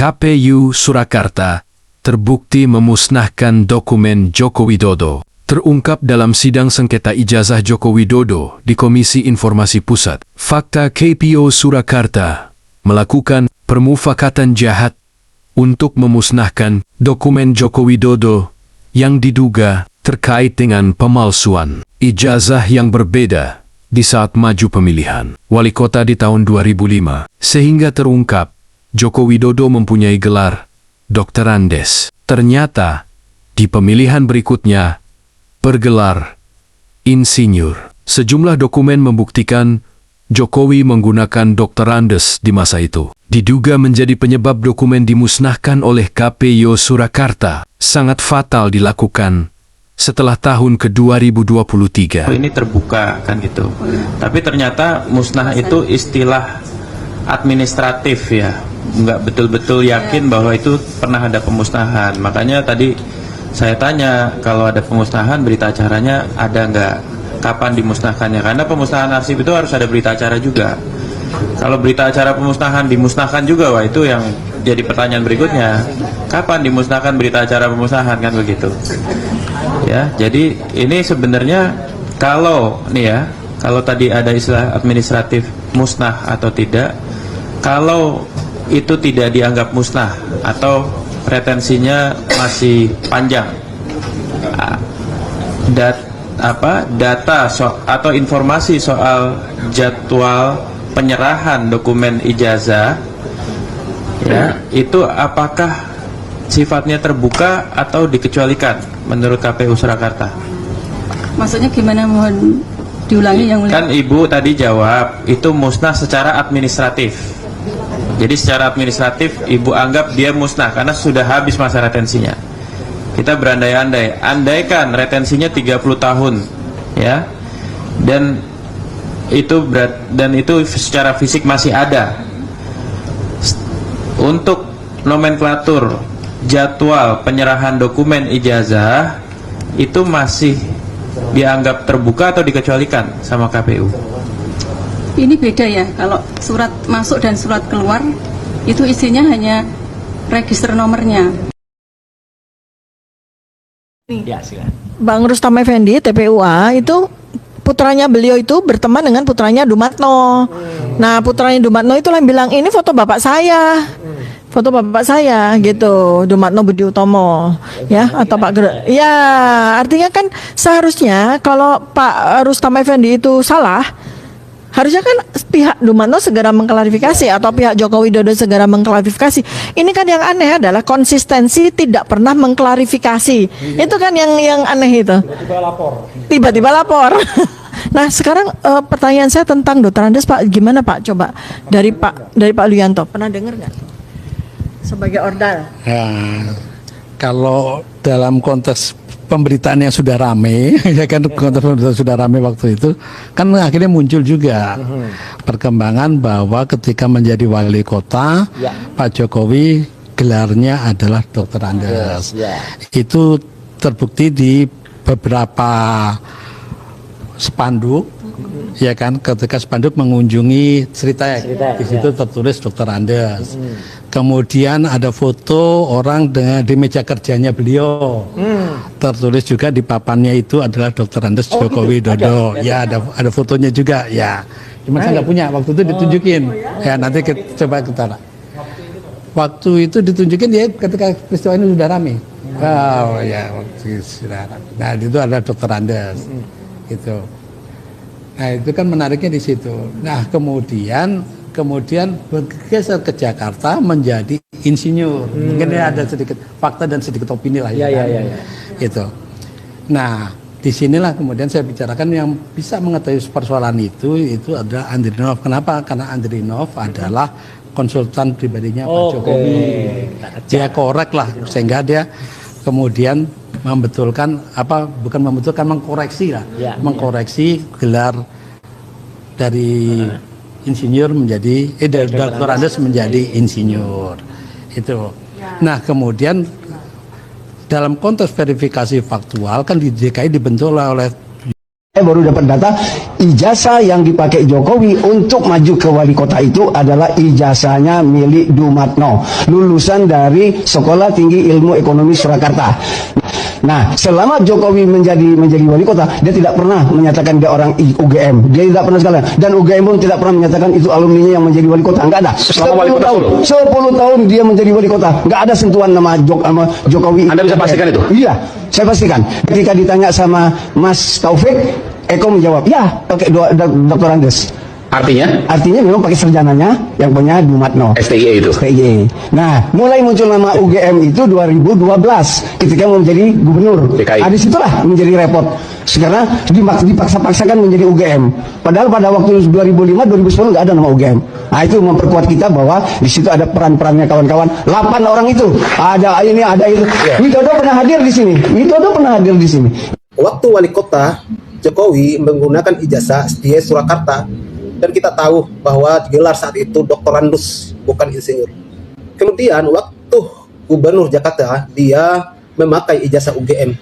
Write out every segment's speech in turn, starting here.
KPU Surakarta terbukti memusnahkan dokumen Joko Widodo. Terungkap dalam sidang sengketa ijazah Joko Widodo di Komisi Informasi Pusat. Fakta KPU Surakarta melakukan permufakatan jahat untuk memusnahkan dokumen Joko Widodo yang diduga terkait dengan pemalsuan ijazah yang berbeda di saat maju pemilihan wali kota di tahun 2005, sehingga terungkap Joko Widodo mempunyai gelar Dr. Andes. Ternyata di pemilihan berikutnya bergelar insinyur. Sejumlah dokumen membuktikan Jokowi menggunakan Dr. Andes di masa itu. Diduga menjadi penyebab dokumen dimusnahkan oleh KPU Surakarta. Sangat fatal dilakukan setelah tahun ke-2023. Ini terbuka kan gitu. Tapi ternyata musnah itu istilah administratif ya. Nggak betul-betul yakin bahwa itu pernah ada pemusnahan. Makanya tadi saya tanya, kalau ada pemusnahan berita acaranya ada nggak? Kapan dimusnahkannya? Karena pemusnahan arsip itu harus ada berita acara juga. Kalau berita acara pemusnahan dimusnahkan juga, wah itu yang jadi pertanyaan berikutnya. Kapan dimusnahkan berita acara pemusnahan, kan begitu? Ya, jadi ini sebenarnya kalau nih ya, kalau tadi ada istilah administratif musnah atau tidak, kalau itu tidak dianggap musnah atau retensinya masih panjang, data atau informasi soal jadwal penyerahan dokumen ijazah ya, itu apakah sifatnya terbuka atau dikecualikan menurut KPU Surakarta? Maksudnya gimana, mohon diulangi yang mulia. Kan Ibu tadi jawab itu musnah secara administratif. Jadi secara administratif Ibu anggap dia musnah karena sudah habis masa retensinya. Kita berandai-andai, andaikan retensinya 30 tahun ya. Dan itu secara fisik masih ada. Untuk nomenklatur jadwal penyerahan dokumen ijazah itu masih dianggap terbuka atau dikecualikan sama KPU? Ini beda ya, kalau surat masuk dan surat keluar itu isinya hanya register nomornya. Ya, silakan. Bang Rustam Effendi, TPUA, itu putranya beliau itu berteman dengan putranya Dumatno. Nah, putranya Dumatno itu yang bilang, ini foto bapak saya. Foto bapak saya gitu, Dumatno Budi Utomo ya, atau Pak ya, artinya kan seharusnya kalau Pak Rustam Effendi itu salah, harusnya kan pihak Dumatno segera mengklarifikasi atau pihak Joko Widodo segera mengklarifikasi. Ini kan yang aneh adalah konsistensi tidak pernah mengklarifikasi. Itu kan yang aneh itu. Tiba-tiba lapor. Nah, sekarang pertanyaan saya tentang Dr. Andes, Pak, gimana Pak? Coba dari Pak Luyanto, pernah dengar nggak? Sebagai ordal. Ya, kalau dalam konteks pemberitaan yang sudah rame, ya kan, konteks sudah rame waktu itu, kan akhirnya muncul juga perkembangan bahwa ketika menjadi wali kota, ya, Pak Jokowi gelarnya adalah Dr. Andes. Ya. Itu terbukti di beberapa spanduk, ya kan, ketika spanduk mengunjungi Sritek, di situ tertulis Dr. Andes. Kemudian ada foto orang dengan di meja kerjanya beliau, tertulis juga di papannya itu adalah Dr. Andes Joko Widodo. Ya, ada fotonya juga, ya. Cuma saya nggak punya, waktu itu ditunjukin. Ya, nanti coba kita. Waktu itu ditunjukin ya ketika peristiwa ini sudah ramai. Oh ya, waktu sudah ramai. Nah, itu adalah Dr. Andes, gitu. Nah, itu kan menariknya di situ. Nah, kemudian bergeser ke Jakarta menjadi insinyur. Mungkin ya ada sedikit fakta dan sedikit opini lah ya. Itu. Nah, disinilah kemudian saya bicarakan yang bisa mengetahui persoalan itu adalah Andrinov. Kenapa? Karena Andrinov adalah konsultan pribadinya Pak Jokowi. Dia korek lah, sehingga dia kemudian mengkoreksi lah, mengkoreksi gelar dari insinyur menjadi Dr. Andes menjadi insinyur itu. Nah, kemudian dalam konteks verifikasi faktual kan di DKI dibentuk oleh Saya baru dapat data, ijazah yang dipakai Jokowi untuk maju ke wali kota itu adalah ijazahnya milik Dumatno, lulusan dari Sekolah Tinggi Ilmu Ekonomi Surakarta. Nah, selama Jokowi menjadi wali kota, dia tidak pernah menyatakan dia orang UGM. Dia tidak pernah sekali. Dan UGM pun tidak pernah menyatakan itu alumninya yang menjadi wali kota. Enggak ada. 10 tahun dia menjadi wali kota. Enggak ada sentuhan nama Jokowi. Anda bisa pastikan itu? Iya, saya pastikan. Ketika ditanya sama Mas Taufik, Eko menjawab, ya pakai Dr. Andes. Artinya memang pakai sarjananya yang punya Dumatno. STIE itu. STIE. Nah, mulai muncul nama UGM itu 2012 ketika mau menjadi gubernur. DKI. Di situlah menjadi repot. Sekarang dipaksa-paksakan menjadi UGM. Padahal pada waktu 2005, 2010 nggak ada nama UGM. Nah, itu memperkuat kita bahwa di situ ada peran-perannya kawan-kawan. 8 orang itu. Ada ini, ada itu. Widodo pernah hadir di sini. Waktu wali kota, Jokowi menggunakan ijazah STIE Surakarta. Dan kita tahu bahwa gelar saat itu doktorandus, bukan insinyur. Kemudian waktu gubernur Jakarta, dia memakai ijazah UGM.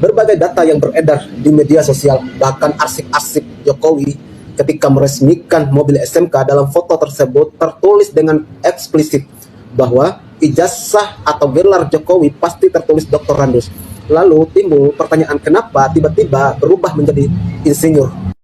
Berbagai data yang beredar di media sosial, bahkan arsip-arsip Jokowi ketika meresmikan mobil SMK, dalam foto tersebut tertulis dengan eksplisit bahwa ijazah atau gelar Jokowi pasti tertulis doktorandus. Lalu timbul pertanyaan, kenapa tiba-tiba berubah menjadi insinyur?